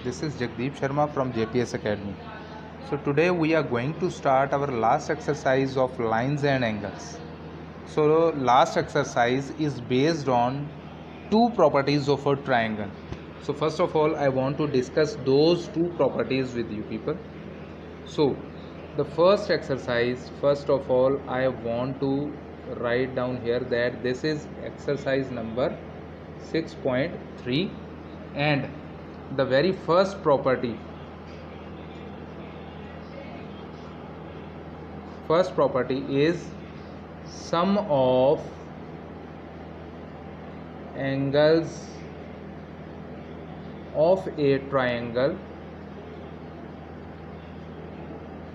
This is Jagdeep Sharma from JPS Academy. So today we are going to start our last exercise of lines and angles. So last exercise is based on two properties of a triangle. So first of all I want to discuss those two properties with you people. So the first exercise, first of all I want to write down here that this is exercise number 6.3, and the very first property is sum of angles of a triangle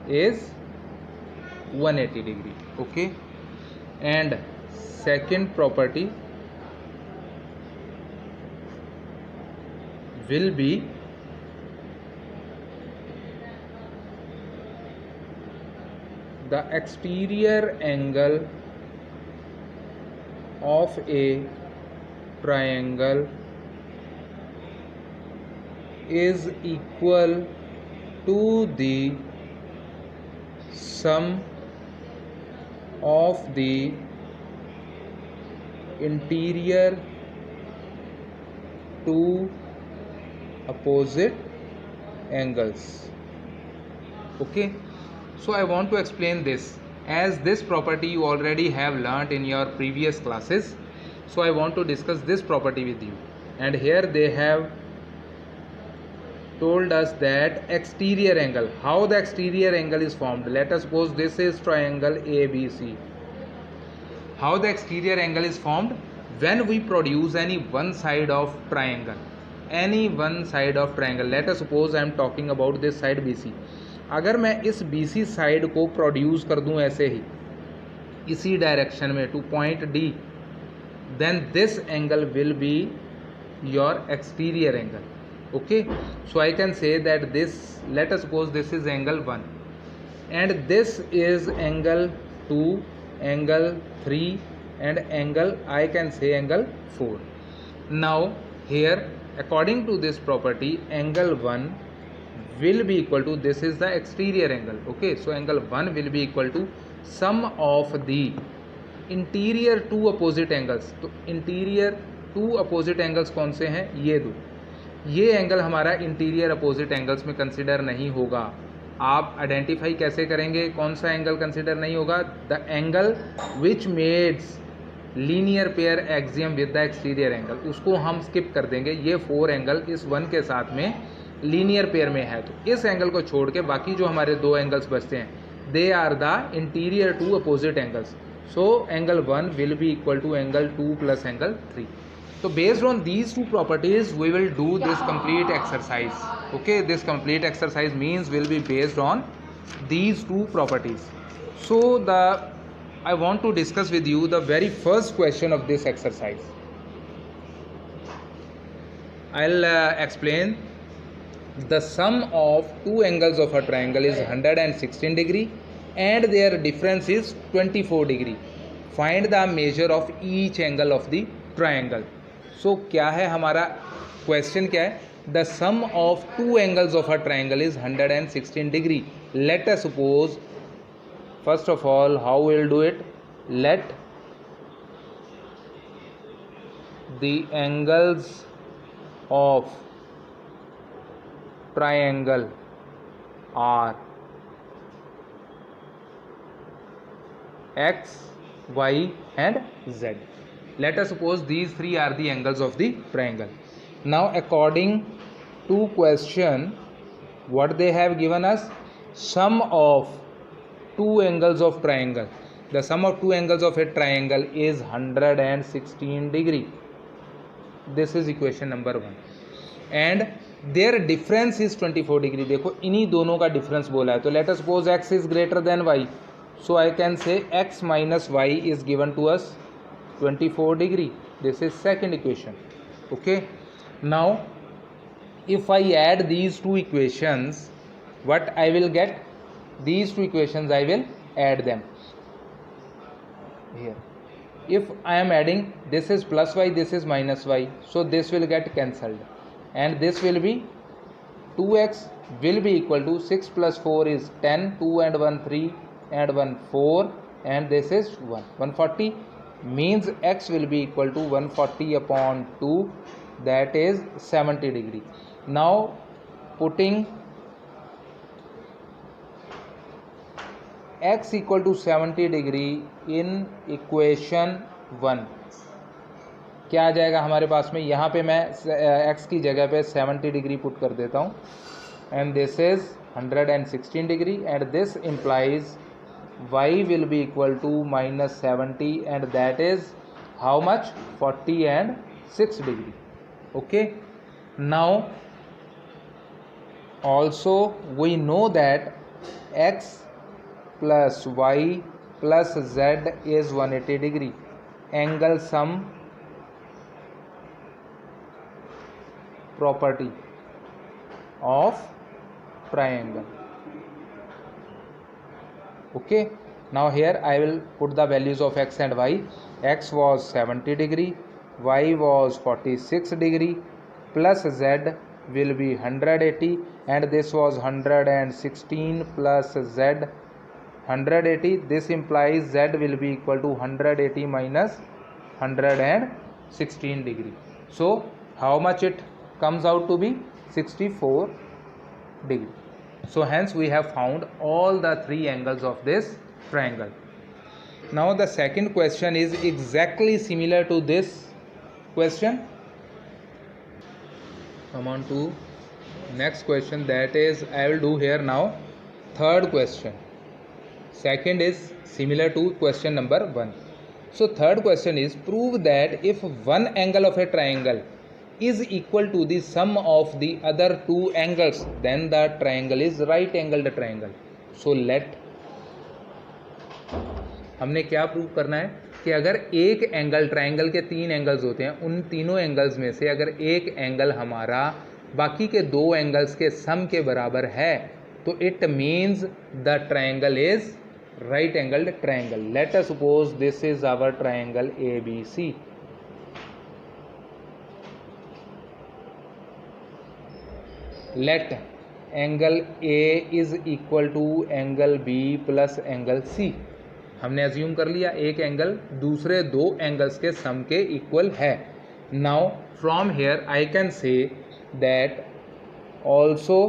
is 180 degree. Okay, and second property will be the exterior angle of a triangle is equal to the sum of the interior two opposite angles. Okay, so I want to explain this, as this property you already have learnt in your previous classes. So I want to discuss this property with you, and here they have told us that exterior angle, how the exterior angle is formed. Let us suppose this is triangle ABC. How the exterior angle is formed? When we produce any one side of triangle, let us suppose I am talking about this side BC. अगर मैं इस BC side को produce कर दूं ऐसे ही इसी direction में two point D, then this angle will be your exterior angle. Okay, so I can say that this, let us suppose this is angle 1 and this is angle 2, angle 3 and angle, I can say angle 4. Now here according to this property angle 1 will be equal to, this is the exterior angle. Okay, so angle 1 will be equal to sum of the interior to opposite angles. तो interior to opposite angles कौन से हैं? ये दो. ये angle हमारा interior opposite angles में consider नहीं होगा. आप आइडेंटिफाई कैसे करेंगे कौन सा एंगल कंसिडर नहीं होगा? The angle which makes linear pair axiom with the exterior angle, उसको हम स्किप कर देंगे. ये 4 एंगल इस 1 के साथ में लीनियर पेयर में है, तो इस एंगल को छोड़ के बाकी जो हमारे 2 एंगल्स बचते हैं they are the interior to opposite angles. So angle 1 will be equal to angle 2 plus angle 3. So based on these two properties we will do this complete exercise. Okay, this complete exercise means will be based on these two properties. So I want to discuss with you the very first question of this exercise. I'll explain. The sum of two angles of a triangle is 116 degree and their difference is 24 degree. Find the measure of each angle of the triangle. So क्या है हमारा question, क्या है? The sum of two angles of a triangle is 116 degree. Let us suppose, first of all, how we'll do it? Let the angles of triangle are X, Y and Z. Let us suppose these 3 are the angles of the triangle. Now according to question, what they have given us? Sum of two angles of triangle. The sum of two angles of a triangle is 116 degree. This is equation number 1. And their difference is 24 degree. देखो इन्हीं दोनों का difference बोला है, तो let us suppose X is greater than Y. So I can say X minus Y is given to us 24 degree. This is second equation. Okay, now if I add these two equations, what I will get? These two equations I will add them here. If I am adding, this is plus y, this is minus y, so this will get cancelled and this will be 2x will be equal to 6 plus 4 is 10, 2 and 1 3 and 1 4, and this is 140, means x will be equal to 140 upon 2, that is 70 degree. Now putting x equal to 70 degree in equation 1, क्या आ जाएगा हमारे पास में? यहाँ पे मैं x की जगह पे 70 डिग्री पुट कर देता हूँ, and this is 116 degree, and this implies y will be equal to -70, and that is how much? 40 and 6 degree. Okay, now also we know that x plus y plus z is 180 degree. Angle sum property of triangle. Okay, now here I will put the values of x and y. X was 70 degree, y was 46 degree, plus z will be 180, and this was 116 plus z 180. This implies z will be equal to 180 minus 116 degree. So how much it comes out to be? 64 degree. So hence we have found all the three angles of this triangle. Now the second question is exactly similar to this question. Come on to next question, that is I will do here now third question. Second is similar to question number 1. So third question is, prove that if one angle of a triangle is equal to the sum of the other two angles, then the triangle is right angled triangle. So let, हमने क्या prove करना है कि अगर एक angle, triangle के 3 angles होते हैं, उन तीनों एंगल्स में से अगर एक एंगल हमारा बाकी के 2 एंगल्स के सम के बराबर है, तो it means the triangle is right angled triangle. Let us suppose this is our triangle ABC. Let angle A is equal to angle B plus angle C. हमने अज्यूम कर लिया एक एंगल दूसरे 2 एंगल्स के सम के इक्वल है. Now from here I can say that also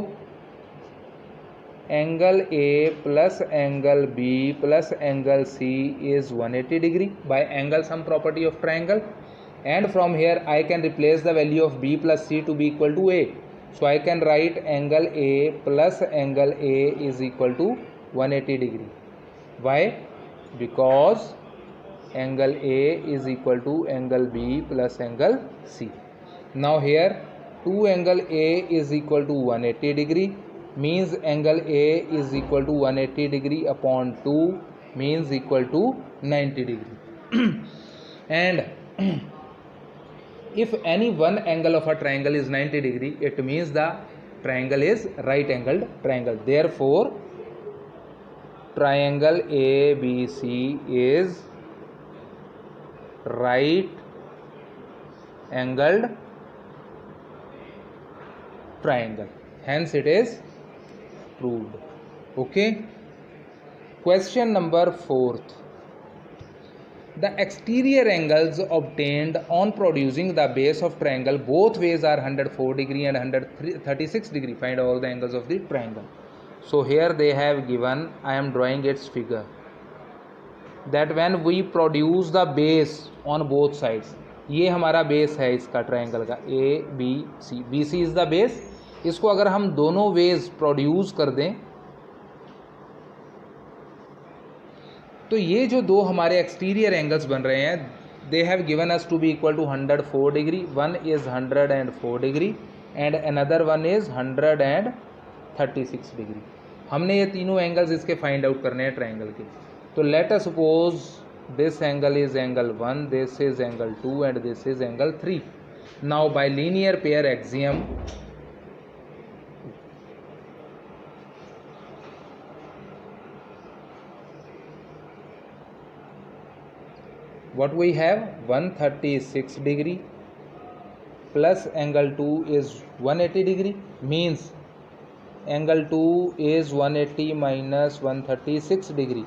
angle A plus angle B plus angle C is 180 degree by angle sum property of triangle, and from here I can replace the value of B plus C to be equal to A. So I can write angle A plus angle A is equal to 180 degree. Why? Because angle A is equal to angle B plus angle C. Now here 2 angle A is equal to 180 degree, means angle A is equal to 180 degree upon 2 means equal to 90 degree. And if any one angle of a triangle is 90 degree, it means the triangle is right angled triangle. Therefore triangle ABC is right angled triangle. Hence it is proved. Okay, question number 4th. The exterior angles obtained on producing the base of triangle both ways are 104 degree and 136 degree. Find all the angles of the triangle. So here they have given, I am drawing its figure, that when we produce the base on both sides, ये हमारा base है इसका triangle का ABC. BC is the base. इसको अगर हम दोनों veg produce कर दें, तो ये जो 2 हमारे एक्सटीरियर एंगल्स बन रहे हैं, they have given us to be equal to 104 degree. One is 104 degree and another one is 136 degree. हमने ये तीनों एंगल्स इसके फाइंड आउट करने हैं ट्राइंगल के. तो late us suppose this angle is angle 1, this is angle 2 and this is angle 3. Now bye linear pair axiom, what we have 136 degree plus angle 2 is 180 degree, means angle 2 is 180 minus 136 degree.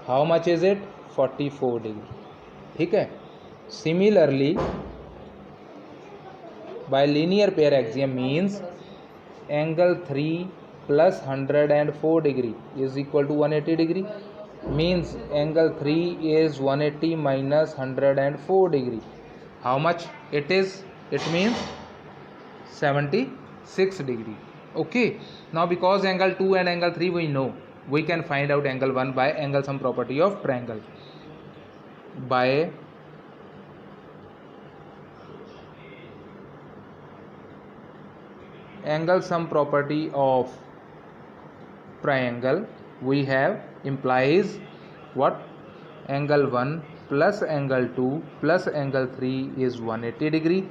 How much is it? 44 degree. ठीक है. Similarly, by linear pair axiom means angle 3 plus 104 degree is equal to 180 degree. Means angle 3 is 180 minus 104 degree. How much it is? It means 76 degree. Okay. Now because angle 2 and angle 3 we know, we can find out angle 1 by angle sum property of triangle. By angle sum property of triangle, we have implies what? Angle 1 plus angle 2 plus angle 3 is 180 degree.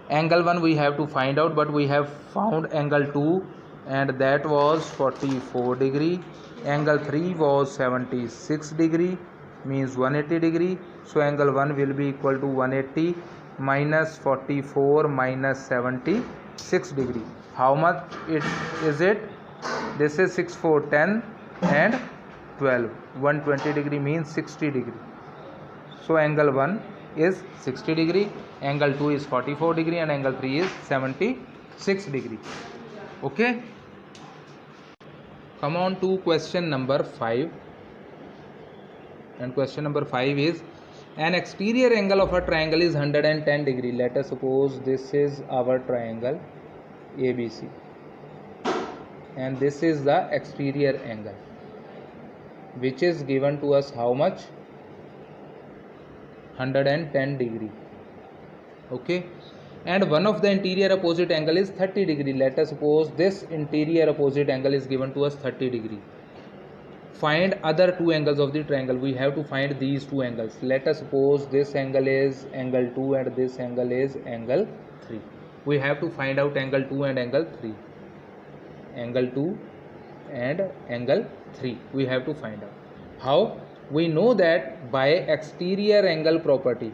Angle 1 we have to find out, but we have found angle 2 and that was 44 degree. Angle 3 was 76 degree, means 180 degree. So angle 1 will be equal to 180 minus 44 minus 76 degree. How much it is it? This is 6, 4, 10 and 12. 120 degree means 60 degree. So angle 1 is 60 degree, angle 2 is 44 degree and angle 3 is 76 degree. Okay. Come on to question number 5. And question number 5 is, an exterior angle of a triangle is 110 degree. Let us suppose this is our triangle ABC and this is the exterior angle, which is given to us how much? 110 degree. Okay. And one of the interior opposite angle is 30 degree. Let us suppose this interior opposite angle is given to us 30 degree. Find other two angles of the triangle. We have to find these two angles. Let us suppose this angle is angle 2 and this angle is angle 3. We have to find out angle 2 and angle 3. Angle 2 and angle 3 we have to find out. How? We know that by exterior angle property,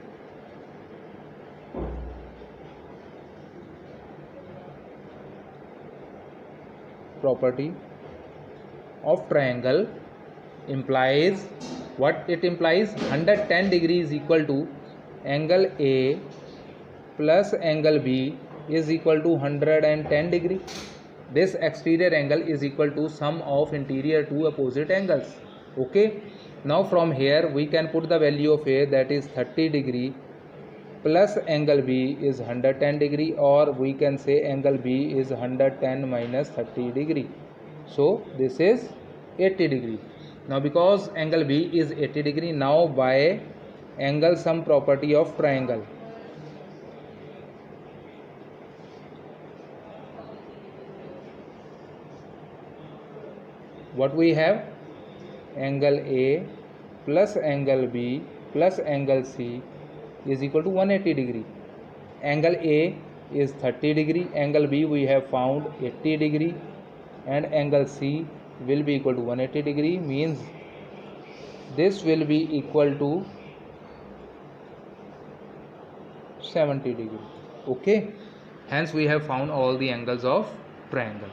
of triangle implies what? It implies 110 degree is equal to angle A plus angle B is equal to 110 degree. This exterior angle is equal to sum of interior two opposite angles. Okay. Now from here we can put the value of A, that is 30 degree, plus angle B is 110 degree, or we can say angle B is 110 minus 30 degree. So this is 80 degree. Now because angle B is 80 degree, now by angle sum property of triangle, what we have? Angle A plus angle B plus angle C is equal to 180 degree. Angle A is 30 degree, angle B we have found 80 degree, and angle C will be equal to 180 degree, means this will be equal to 70 degree. Okay. Hence we have found all the angles of triangle.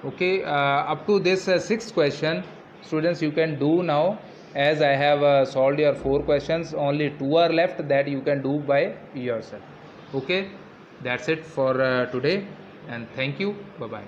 Okay. Up to this sixth question, students, you can do now. As I have solved your 4 questions, only 2 are left that you can do by yourself. Okay. That's it for today, and thank you. Bye bye.